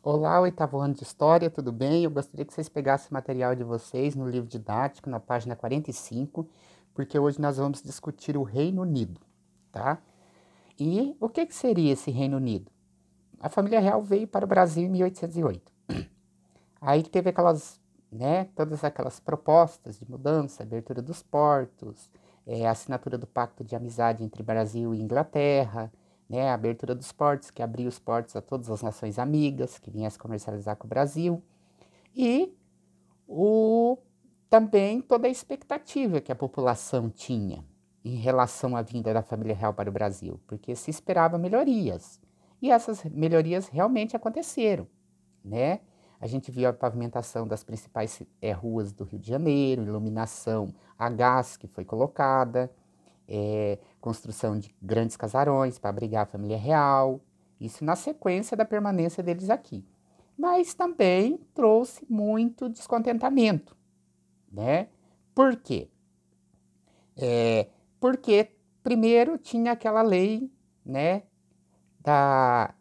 Olá, oitavo ano de História, tudo bem? Eu gostaria que vocês pegassem o material de vocês no livro didático, na página 45, porque hoje nós vamos discutir o Reino Unido, tá? E o que seria esse Reino Unido? A família real veio para o Brasil em 1808. Aí teve aquelas, né, todas aquelas propostas de mudança, abertura dos portos, a assinatura do Pacto de Amizade entre Brasil e Inglaterra, né, a abertura dos portos, que abriu os portos a todas as nações amigas que viessem comercializar com o Brasil, e o, também toda a expectativa que a população tinha em relação à vinda da família real para o Brasil, porque se esperava melhorias. E essas melhorias realmente aconteceram, né? A gente viu a pavimentação das principais ruas do Rio de Janeiro, iluminação a gás que foi colocada, construção de grandes casarões para abrigar a família real, isso na sequência da permanência deles aqui. Mas também trouxe muito descontentamento, né? Por quê? Porque primeiro tinha aquela lei, né, da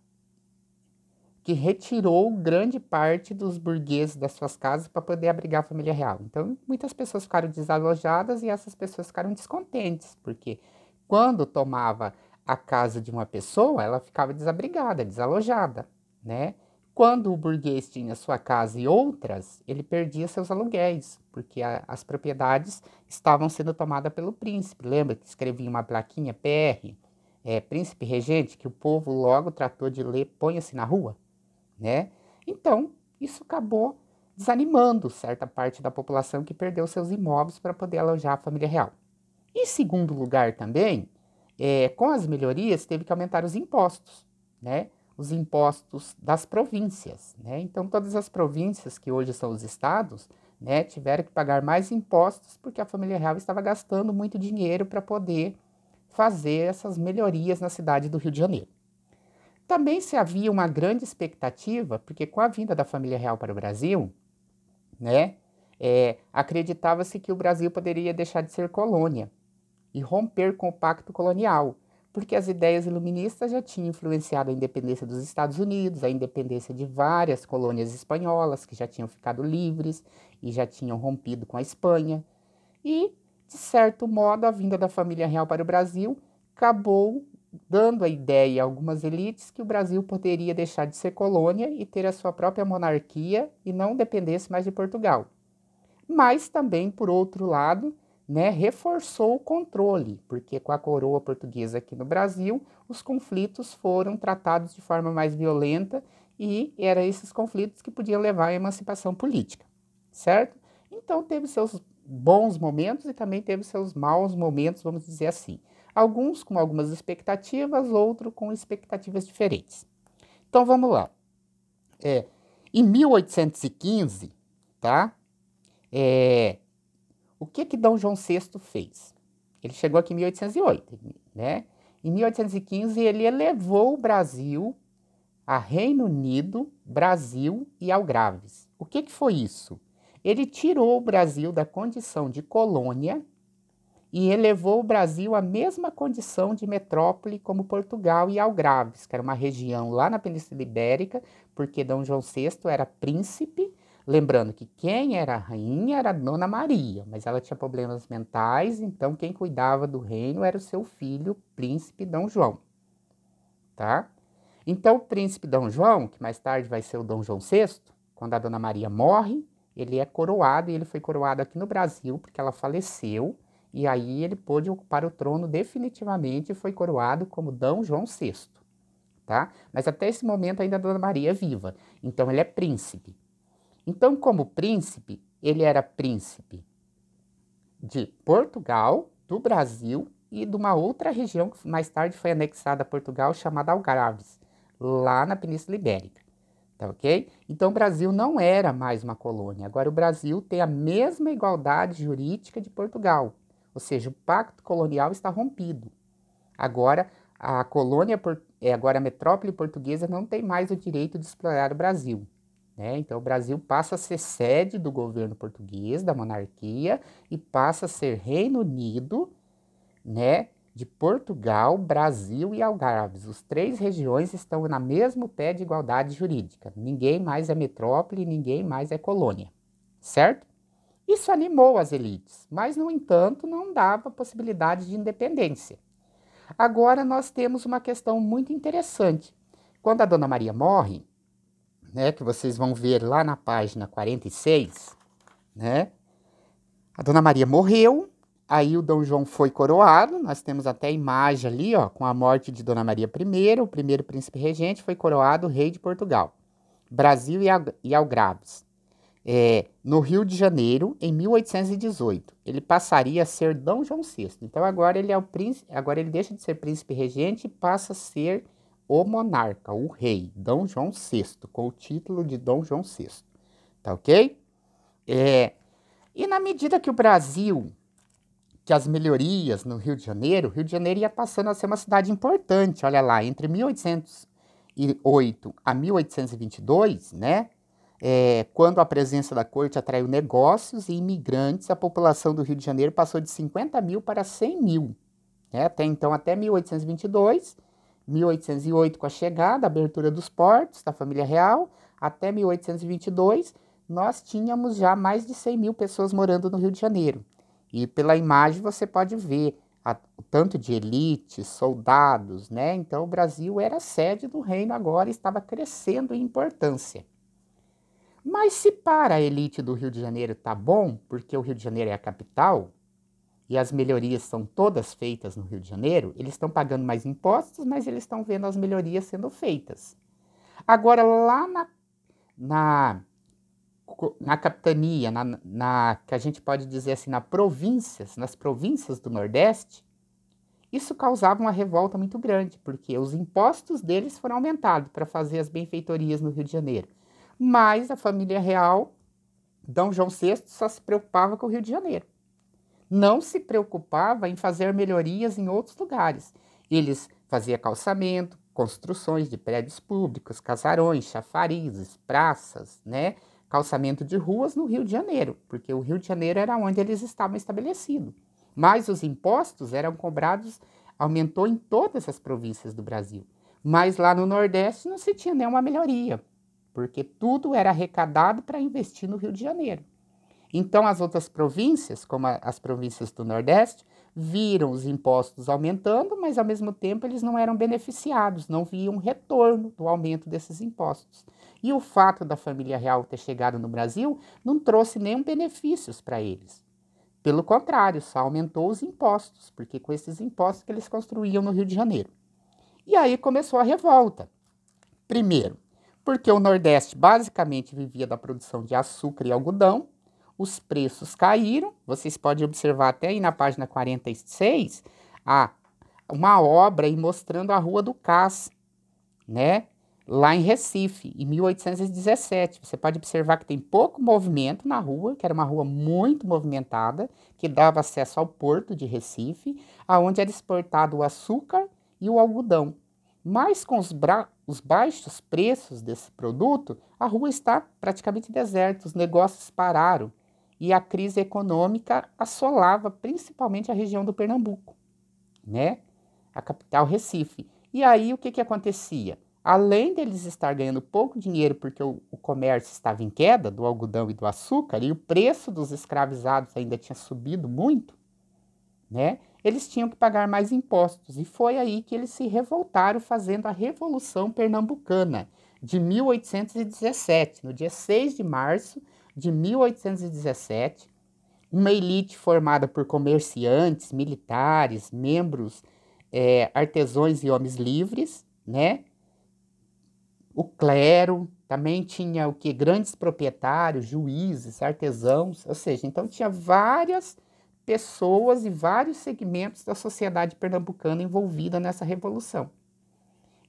que retirou grande parte dos burgueses das suas casas para poder abrigar a família real. Então, muitas pessoas ficaram desalojadas e essas pessoas ficaram descontentes, porque quando tomava a casa de uma pessoa, ela ficava desabrigada, desalojada, né? Quando o burguês tinha sua casa e outras, ele perdia seus aluguéis, porque as propriedades estavam sendo tomadas pelo príncipe. Lembra que escrevia uma plaquinha PR, príncipe regente, que o povo logo tratou de ler, ponha-se na rua, né? Então, isso acabou desanimando certa parte da população que perdeu seus imóveis para poder alojar a família real. Em segundo lugar, também, com as melhorias, teve que aumentar os impostos, né? Os impostos das províncias, né? Então, todas as províncias que hoje são os estados, né, tiveram que pagar mais impostos porque a família real estava gastando muito dinheiro para poder fazer essas melhorias na cidade do Rio de Janeiro. Também se havia uma grande expectativa, porque com a vinda da família real para o Brasil, né, acreditava-se que o Brasil poderia deixar de ser colônia e romper com o pacto colonial, porque as ideias iluministas já tinham influenciado a independência dos Estados Unidos, a independência de várias colônias espanholas que já tinham ficado livres e já tinham rompido com a Espanha. E, de certo modo, a vinda da família real para o Brasil acabou dando a ideia a algumas elites que o Brasil poderia deixar de ser colônia e ter a sua própria monarquia e não dependesse mais de Portugal. Mas também, por outro lado, né, reforçou o controle, porque com a coroa portuguesa aqui no Brasil, os conflitos foram tratados de forma mais violenta e eram esses conflitos que podiam levar à emancipação política, certo? Então teve seus bons momentos e também teve seus maus momentos, vamos dizer assim. Alguns com algumas expectativas, outros com expectativas diferentes. Então vamos lá. Em 1815, tá? É, o que Dom João VI fez? Ele chegou aqui em 1808, né? Em 1815 ele elevou o Brasil a Reino Unido, Brasil e Algarves. O que foi isso? Ele tirou o Brasil da condição de colônia e elevou o Brasil à mesma condição de metrópole como Portugal e Algarves, que era uma região lá na Península Ibérica, porque Dom João VI era príncipe. Lembrando que quem era a rainha era a Dona Maria, mas ela tinha problemas mentais, então quem cuidava do reino era o seu filho, príncipe Dom João, tá? Então o príncipe Dom João, que mais tarde vai ser o Dom João VI, quando a Dona Maria morre, ele é coroado e ele foi coroado aqui no Brasil porque ela faleceu e aí ele pôde ocupar o trono definitivamente e foi coroado como Dom João VI, tá? Mas até esse momento ainda a Dona Maria é viva, então ele é príncipe. Então, como príncipe, ele era príncipe de Portugal, do Brasil e de uma outra região que mais tarde foi anexada a Portugal, chamada Algarves, lá na Península Ibérica. Tá ok? Então, o Brasil não era mais uma colônia. Agora, o Brasil tem a mesma igualdade jurídica de Portugal. Ou seja, o pacto colonial está rompido. Agora, agora a metrópole portuguesa não tem mais o direito de explorar o Brasil, né? Então, o Brasil passa a ser sede do governo português, da monarquia, e passa a ser Reino Unido, né? de Portugal, Brasil e Algarves. Os 3 regiões estão no mesmo pé de igualdade jurídica. Ninguém mais é metrópole, ninguém mais é colônia, certo? Isso animou as elites, mas, no entanto, não dava possibilidade de independência. Agora nós temos uma questão muito interessante. Quando a Dona Maria morre, né, que vocês vão ver lá na página 46, né, a Dona Maria morreu, aí o Dom João foi coroado, nós temos até a imagem ali, ó, com a morte de Dona Maria I, o primeiro príncipe regente foi coroado rei de Portugal, Brasil e Algarves. No Rio de Janeiro, em 1818. Ele passaria a ser Dom João VI. Então agora ele é o príncipe, agora ele deixa de ser príncipe regente e passa a ser o monarca, o rei, Dom João VI, com o título de Dom João VI. Tá ok? E na medida que o Brasil, que as melhorias no Rio de Janeiro, o Rio de Janeiro ia passando a ser uma cidade importante, olha lá, entre 1808 a 1822, né? Quando a presença da corte atraiu negócios e imigrantes, a população do Rio de Janeiro passou de 50 mil para 100 mil. Até então, até 1822, 1808 com a chegada, a abertura dos portos da família real, até 1822, nós tínhamos já mais de 100 mil pessoas morando no Rio de Janeiro. E pela imagem você pode ver o tanto de elite, soldados, né? Então o Brasil era sede do reino agora e estava crescendo em importância. Mas se para a elite do Rio de Janeiro tá bom, porque o Rio de Janeiro é a capital, e as melhorias são todas feitas no Rio de Janeiro, eles estão pagando mais impostos, mas eles estão vendo as melhorias sendo feitas. Agora, lá na capitania, que a gente pode dizer assim, nas províncias do Nordeste, isso causava uma revolta muito grande, porque os impostos deles foram aumentados para fazer as benfeitorias no Rio de Janeiro. Mas a família real, Dom João VI, só se preocupava com o Rio de Janeiro. Não se preocupava em fazer melhorias em outros lugares. Eles faziam calçamento, construções de prédios públicos, casarões, chafarizes, praças, né? Calçamento de ruas no Rio de Janeiro, porque o Rio de Janeiro era onde eles estavam estabelecidos. Mas os impostos eram cobrados, aumentou em todas as províncias do Brasil. Mas lá no Nordeste não se tinha nenhuma melhoria, porque tudo era arrecadado para investir no Rio de Janeiro. Então, as outras províncias, como as províncias do Nordeste, viram os impostos aumentando, mas, ao mesmo tempo, eles não eram beneficiados, não viam retorno do aumento desses impostos. E o fato da família real ter chegado no Brasil não trouxe nenhum benefícios para eles. Pelo contrário, só aumentou os impostos, porque com esses impostos que eles construíam no Rio de Janeiro. E aí começou a revolta. Primeiro, porque o Nordeste basicamente vivia da produção de açúcar e algodão, os preços caíram, vocês podem observar até aí na página 46, uma obra aí mostrando a Rua do Cais, né? Lá em Recife, em 1817. Você pode observar que tem pouco movimento na rua, que era uma rua muito movimentada, que dava acesso ao porto de Recife, aonde era exportado o açúcar e o algodão. Mas com os baixos preços desse produto, a rua está praticamente deserta, os negócios pararam e a crise econômica assolava principalmente a região do Pernambuco, né? A capital Recife. E aí o que acontecia? Além deles estar ganhando pouco dinheiro porque o comércio estava em queda, do algodão e do açúcar, e o preço dos escravizados ainda tinha subido muito, né? Eles tinham que pagar mais impostos. E foi aí que eles se revoltaram fazendo a Revolução Pernambucana de 1817. No dia 6 de março de 1817, uma elite formada por comerciantes, militares, membros, artesãos e homens livres, né? O clero, também tinha o que? Grandes proprietários, juízes, artesãos, ou seja, então tinha várias pessoas e vários segmentos da sociedade pernambucana envolvida nessa revolução.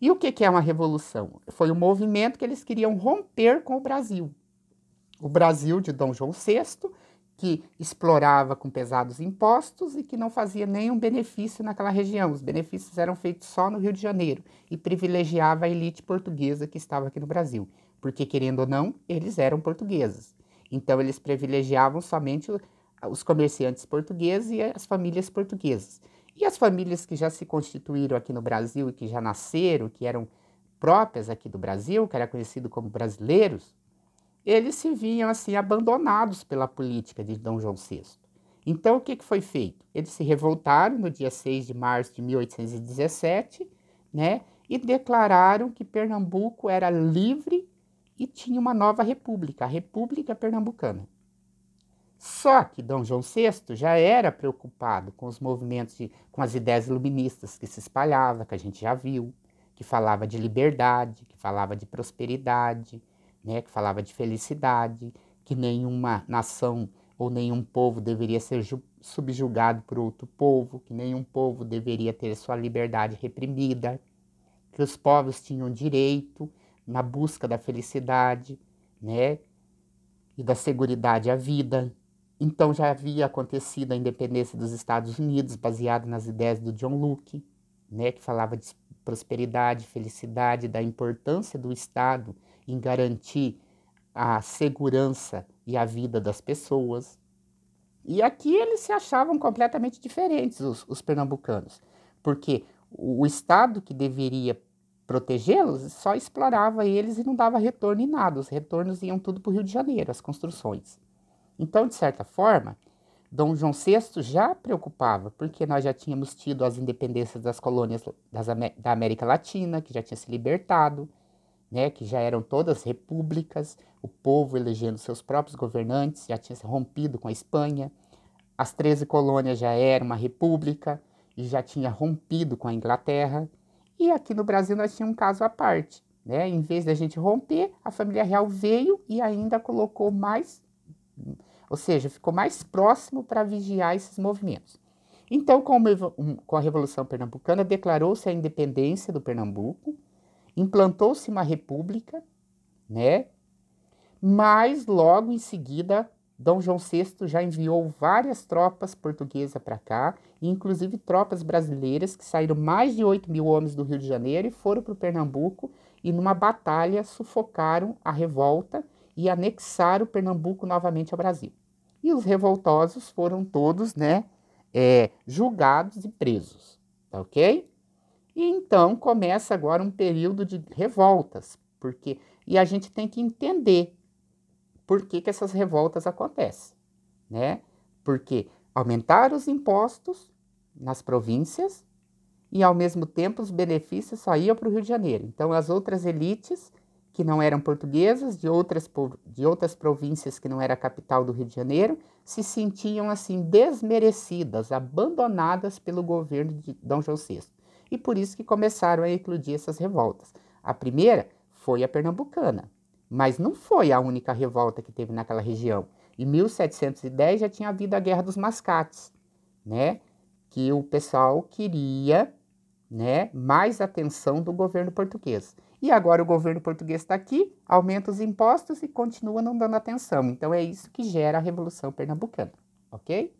E o que é uma revolução? Foi um movimento que eles queriam romper com o Brasil. O Brasil de Dom João VI, que explorava com pesados impostos e que não fazia nenhum benefício naquela região. Os benefícios eram feitos só no Rio de Janeiro e privilegiava a elite portuguesa que estava aqui no Brasil, porque, querendo ou não, eles eram portugueses. Então, eles privilegiavam somente os comerciantes portugueses e as famílias portuguesas. E as famílias que já se constituíram aqui no Brasil e que já nasceram, que eram próprias aqui do Brasil, que era conhecido como brasileiros, eles se viam assim abandonados pela política de Dom João VI. Então, o que foi feito? Eles se revoltaram no dia 6 de março de 1817, né, e declararam que Pernambuco era livre e tinha uma nova república, a República Pernambucana. Só que Dom João VI já era preocupado com os movimentos, com as ideias iluministas que se espalhavam, que a gente já viu, que falava de liberdade, que falava de prosperidade, né, que falava de felicidade, que nenhuma nação ou nenhum povo deveria ser subjugado por outro povo, que nenhum povo deveria ter sua liberdade reprimida, que os povos tinham direito na busca da felicidade, né, e da seguridade à vida. Então já havia acontecido a independência dos Estados Unidos, baseado nas ideias do John Locke, né, que falava de prosperidade, felicidade, da importância do Estado em garantir a segurança e a vida das pessoas. E aqui eles se achavam completamente diferentes, os pernambucanos, porque o Estado que deveria protegê-los só explorava eles e não dava retorno em nada. Os retornos iam tudo para o Rio de Janeiro, as construções. Então, de certa forma, Dom João VI já preocupava, porque nós já tínhamos tido as independências das colônias da América Latina, que já tinha se libertado, né, que já eram todas repúblicas, o povo elegendo seus próprios governantes, já tinha se rompido com a Espanha, as 13 colônias já eram uma república e já tinha rompido com a Inglaterra, e aqui no Brasil nós tínhamos um caso à parte, né, em vez da gente romper, a família real veio e ainda colocou mais, ou seja, ficou mais próximo para vigiar esses movimentos. Então, com a Revolução Pernambucana, declarou-se a independência do Pernambuco, implantou-se uma república, né? Mas logo em seguida, Dom João VI já enviou várias tropas portuguesas para cá, inclusive tropas brasileiras que saíram mais de 8.000 homens do Rio de Janeiro e foram para o Pernambuco e numa batalha sufocaram a revolta e anexaram o Pernambuco novamente ao Brasil. E os revoltosos foram todos, né, julgados e presos, tá ok? E então começa agora um período de revoltas, e a gente tem que entender por que essas revoltas acontecem, né? Porque aumentaram os impostos nas províncias e, ao mesmo tempo, os benefícios só iam para o Rio de Janeiro. Então, as outras elites, que não eram portuguesas, de outras províncias que não era a capital do Rio de Janeiro, se sentiam, assim, desmerecidas, abandonadas pelo governo de Dom João VI. E por isso que começaram a eclodir essas revoltas. A primeira foi a pernambucana, mas não foi a única revolta que teve naquela região. Em 1710 já tinha havido a Guerra dos Mascates, né? Que o pessoal queria, né, mais atenção do governo português. E agora o governo português está aqui, aumenta os impostos e continua não dando atenção. Então é isso que gera a Revolução Pernambucana, ok?